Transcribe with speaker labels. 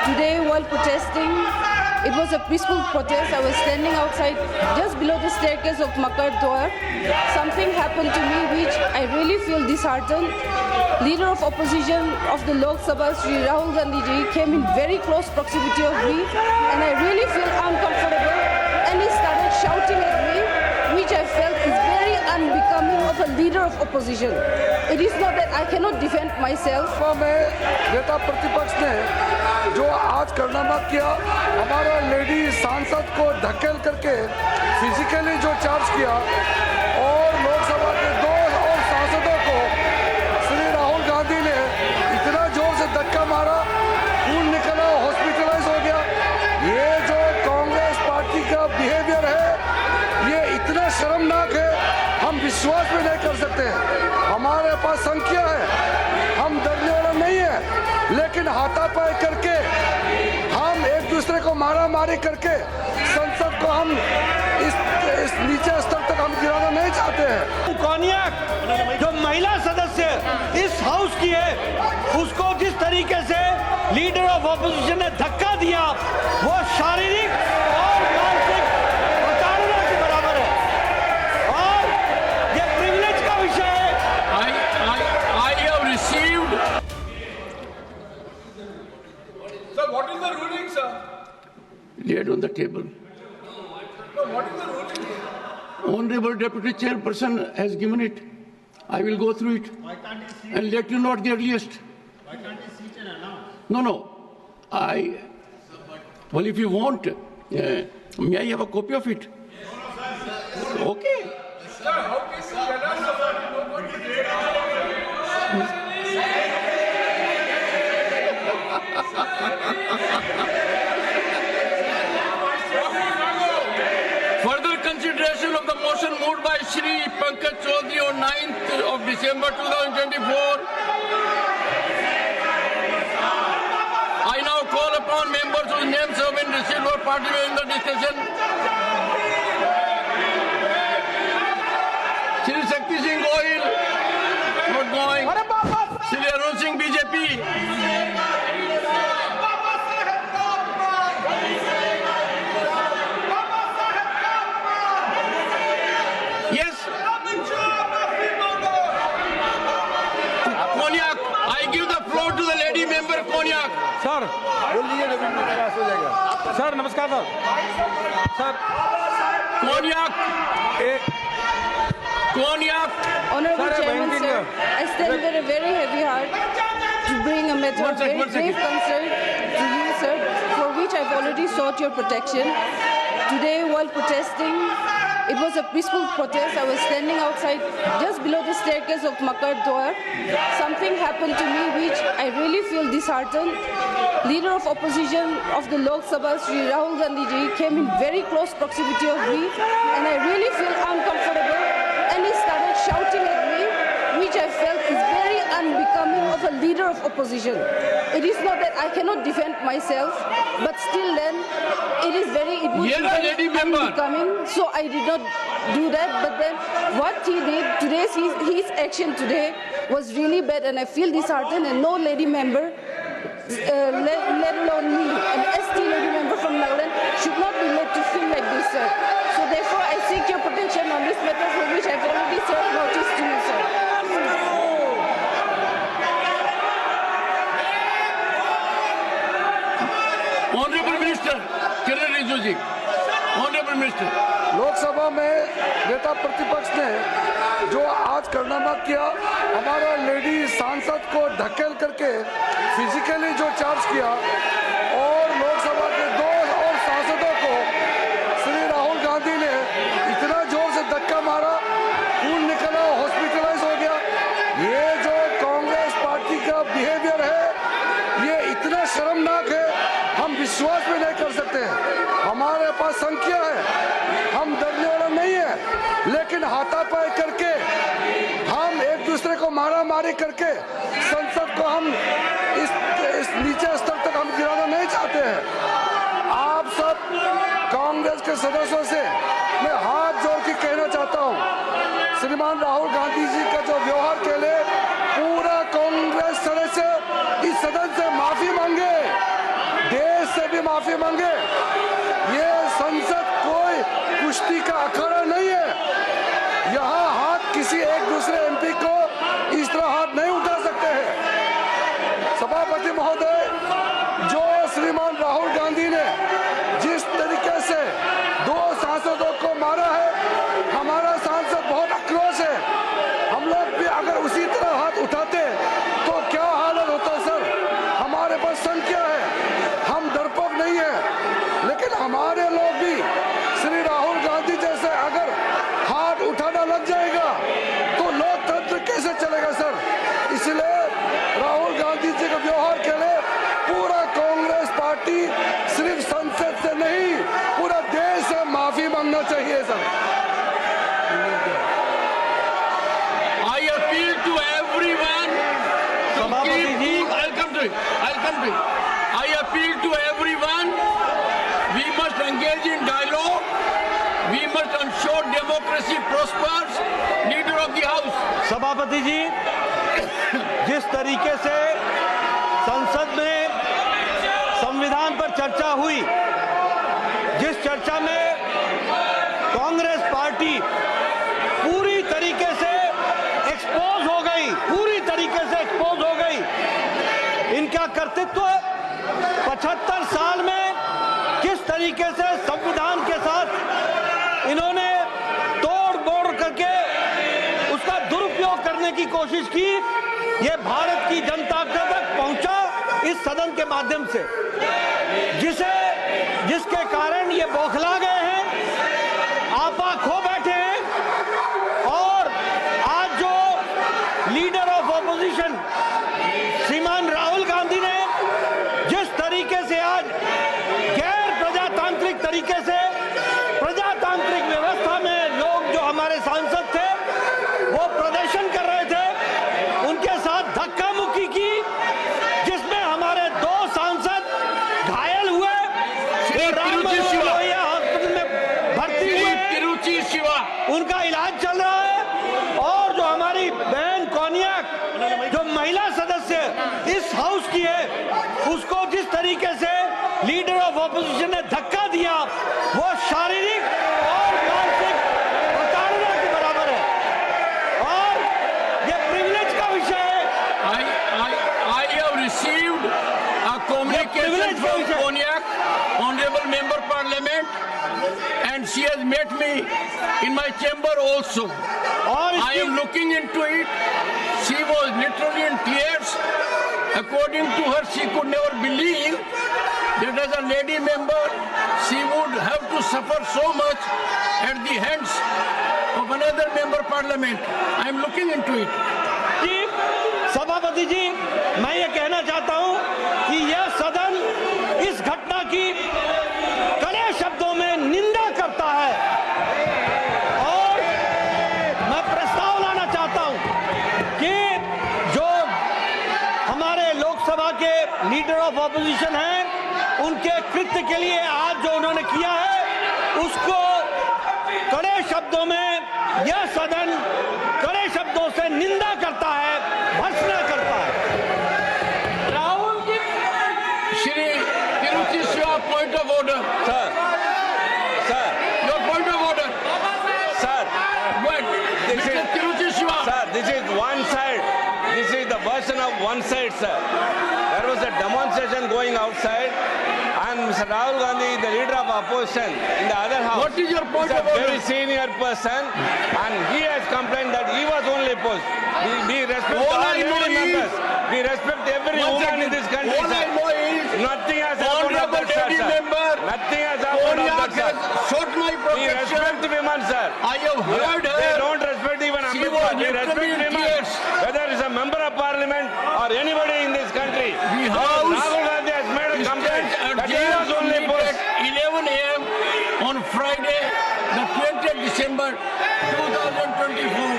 Speaker 1: Today, while protesting, it was a peaceful protest. I was standing outside just below the staircase of Makar Dwar. Something happened to me which I really feel disheartened. Leader of opposition of the Lok Sabha, Sri Rahul Gandhi ji, came in very close proximity of me, and I really feel uncomfortable. And he started shouting at me, which I felt is very unbecoming of a leader of opposition. It is not that I cannot defend myself.
Speaker 2: में नेता प्रतिपक्ष ने जो आज कारनामा किया, हमारा lady सांसद को धकेल करके फिजिकली जो चार्ज किया और लोकसभा के 2 और सांसदों को श्री राहुल गांधी ने इतना जोर से धक्का मारा, खून निकला, हॉस्पिटलाइज हो गया। ये जो कांग्रेस पार्टी का बिहेवियर है, ये इतना शर्मनाक है, हम विश्वास भी नहीं कर सकते। हमारे पास संख्या है, हम डरने वाला नहीं है, लेकिन हाथापाई करके हम एक दूसरे को मारा मारी करके संसद को हम इस नीचे स्तर तक हम गिराना नहीं चाहते हैं।
Speaker 3: कोनियाक जो महिला सदस्य इस हाउस की है, उसको जिस तरीके से लीडर ऑफ ऑपोजिशन ने धक्का दिया, वो शारीरिक और मानसिक प्रताड़ना के बराबर है और ये प्रिविलेज का विषय है।
Speaker 4: I have received.
Speaker 5: Sir, what is the ruling, sir?
Speaker 4: Lay it on the table.
Speaker 5: No, what is the ruling?
Speaker 4: Honorable Deputy Chairperson has given it. I will go through it and let you know at the earliest.
Speaker 3: Why can't you sit and announce?
Speaker 4: No. Well, if you want, may I have a copy of it? Okay.
Speaker 5: Sir, how can you tell us about what is the
Speaker 4: Further consideration of the motion moved by Shri Pankaj Chaudhary on 9th of December 2024. I now call upon members whose names have been received for participation in the discussion. Shri Shakti Singh Goyal, not going. Shri Arun Singh, BJP. Yes. Konyak, I give the floor to the lady member Konyak.
Speaker 3: Sir sir नमस्कार sir
Speaker 4: Konyak. Konyak.
Speaker 1: Honorable
Speaker 3: Sir,
Speaker 1: Chairman,
Speaker 3: I'm
Speaker 1: sir, I stand with a very heavy heart to bring a matter of very grave concern to you, sir, for which I've already sought your protection. Today, while protesting, it was a peaceful protest. I was standing outside just below the staircase of Makar Dwar. Something happened to me which I really feel disheartened. Leader of opposition of the Lok Sabha, Sri Rahul Gandhi ji, came in very close proximity of me, and I really feel uncomfortable. And he started shouting at me, which I felt is very unbecoming of a leader of opposition. It is not that I cannot defend myself, but still then, it would be
Speaker 4: Yes,
Speaker 1: very
Speaker 4: lady member.
Speaker 1: unbecoming. So I did not do that. But then, what he did today, his action today was really bad, and I feel disheartened. And no lady member, let alone me, an ST lady member from Nagaland, should not be made to feel like this, sir. So therefore, I seek your protection on this matter, for which I've already served notice to you, sir.
Speaker 4: Honorable Minister, Kiran Rijiju ji. Honorable Minister.
Speaker 2: Lok Sabha में नेता प्रतिपक्ष ने जो आज कारनामा किया, हमारा lady सांसद को धकेल करके फिजिकली जो चार्ज किया और लोकसभा के 2 और सांसदों को श्री राहुल गांधी ने इतना जोर से धक्का मारा, खून निकला, हॉस्पिटलाइज हो गया। ये जो कांग्रेस पार्टी का बिहेवियर है, ये इतना शर्मनाक है, हम विश्वास भी नहीं कर सकते। हमारे पास संख्या है, हम डरने वाला नहीं है, लेकिन हाथापाई करके हम एक दूसरे को मारा मारी करके संसद को हम इस नीचे स्तर तक हम गिराना नहीं चाहते हैं। आप सब कांग्रेस के सदस्यों से मैं हाथ जोड़ के कहना चाहता हूं, श्रीमान राहुल गांधी जी का जो व्यवहार के लिए पूरा कांग्रेस सदस्य इस सदन से माफी मांगे। से भी माफी मांगे। ये संसद कोई कुश्ती का अखाड़ा नहीं है। यहाँ हाथ किसी एक दूसरे एमपी को इस तरह हाथ नहीं उठा सकते हैं। सभापति महोदय, जो श्रीमान राहुल गांधी ने जिस तरीके से 2 सांसदों को मारा है, हमारा सांसद बहुत आक्रोश है। हम लोग भी अगर उसी तरह हाथ उठाते तो क्या हालत होता सर। हमारे पास संख्या है, हम डरपोक नहीं है, लेकिन हमारे लोग भी श्री राहुल गांधी जैसे अगर हाथ उठाना लग जाएगा तो लोकतंत्र कैसे चलेगा सर। इसलिए राहुल गांधी जी के व्यवहार के लिए पूरा कांग्रेस पार्टी सिर्फ संसद से नहीं पूरा देश से माफी मांगना चाहिए sir.
Speaker 4: I appeal to everyone to keep. I'll come to it. I appeal to everyone. We must engage in dialogue. We must ensure democracy prospers. Leader of the House.
Speaker 3: सभापति जी, जिस तरीके से संसद में संविधान पर चर्चा हुई, जिस चर्चा में कांग्रेस पार्टी पूरी तरीके से एक्सपोज हो गई, इनका कर्तृत्व 75 साल में किस तरीके से संविधान के साथ इन्होंने तोड़ मोड़ करके उसका दुरुपयोग करने की कोशिश की, ये भारत की जनता तक पहुंचा इस सदन के माध्यम से, जिसके कारण ये बौखला गए हैं, आपा खो बैठे हैं। और आज जो लीडर ऑफ ऑपोजिशन श्रीमान राहुल गांधी ने जिस तरीके से आज गैर प्रजातांत्रिक तरीके से प्रजातांत्रिक व्यवस्था में लोग जो हमारे सांसद थे वो प्रदर्शन कर रहे थे, उनके साथ धक्का मुक्की की, जिसमें हमारे 2 सांसद घायल हुए, हॉस्पिटल में भर्ती हुए, उनका इलाज चल रहा है। और जो हमारी बहन कोनियाक, जो महिला सदस्य इस हाउस की है, उसको जिस तरीके से लीडर ऑफ ऑपोजिशन ने धक्का दिया, वो शारीरिक और मानसिक प्रताड़ना के बराबर है और ये प्रिविलेज का विषय है।
Speaker 4: I have received a communication from Konyak, Honorable Member Parliament, and she has met me in my chamber also. I am looking into it. She was literally in tears. According to her, she could never believe that as a lady member, she would have to suffer so much at the hands of another member Parliament. I am looking into it.
Speaker 3: सभापति जी, मैं ये कहना चाहता हूं कि यह सदन इस घटना की कड़े शब्दों में निंदा करता है और मैं प्रस्ताव लाना चाहता हूं कि जो हमारे लोकसभा के लीडर ऑफ ऑपोजिशन हैं, उनके कृत्य के लिए आज जो उन्होंने किया है उसको कड़े शब्दों में यह सदन कड़े शब्दों से निंदा करता है, भर्त्सना करता है।
Speaker 4: Rahul ji, Shri Tiruchi Shiva, point of order.
Speaker 6: Sir,
Speaker 4: Your point of order.
Speaker 6: sir,
Speaker 4: What? Mr. Tiruchi Shiva.
Speaker 6: sir, this is one side. This is the version of one side, sir. There was a demonstration going outside, and Mr. Rahul Gandhi, the leader of opposition, in the other house.
Speaker 4: What is your point
Speaker 6: is a
Speaker 4: of order?
Speaker 6: very senior person, and he has complained that he was only opposed. We respect
Speaker 4: All
Speaker 6: all
Speaker 4: I know
Speaker 6: lady
Speaker 4: is-
Speaker 6: members. We respect every
Speaker 4: One
Speaker 6: woman
Speaker 4: second.
Speaker 6: in this country,
Speaker 4: All I
Speaker 6: sir.
Speaker 4: know is
Speaker 6: Nothing has happened of
Speaker 4: Honorable
Speaker 6: that,
Speaker 4: lady
Speaker 6: sir.
Speaker 4: member
Speaker 6: Nothing has happened of
Speaker 4: Konyak
Speaker 6: that, sir.
Speaker 4: has sought my
Speaker 6: We
Speaker 4: protection.
Speaker 6: respect women, sir.
Speaker 4: I have heard
Speaker 6: They
Speaker 4: her.
Speaker 6: don't respect even
Speaker 4: She
Speaker 6: Ambedkar.
Speaker 4: was
Speaker 6: We
Speaker 4: literally
Speaker 6: respect
Speaker 4: in
Speaker 6: women.
Speaker 4: tears.
Speaker 6: Whether it's a member of parliament or anybody in this country.
Speaker 4: The House
Speaker 6: Rahul Gandhi has made a complaint that he was only
Speaker 4: at
Speaker 6: opposed.
Speaker 4: 11 a.m. on Friday, the 20th December 2024.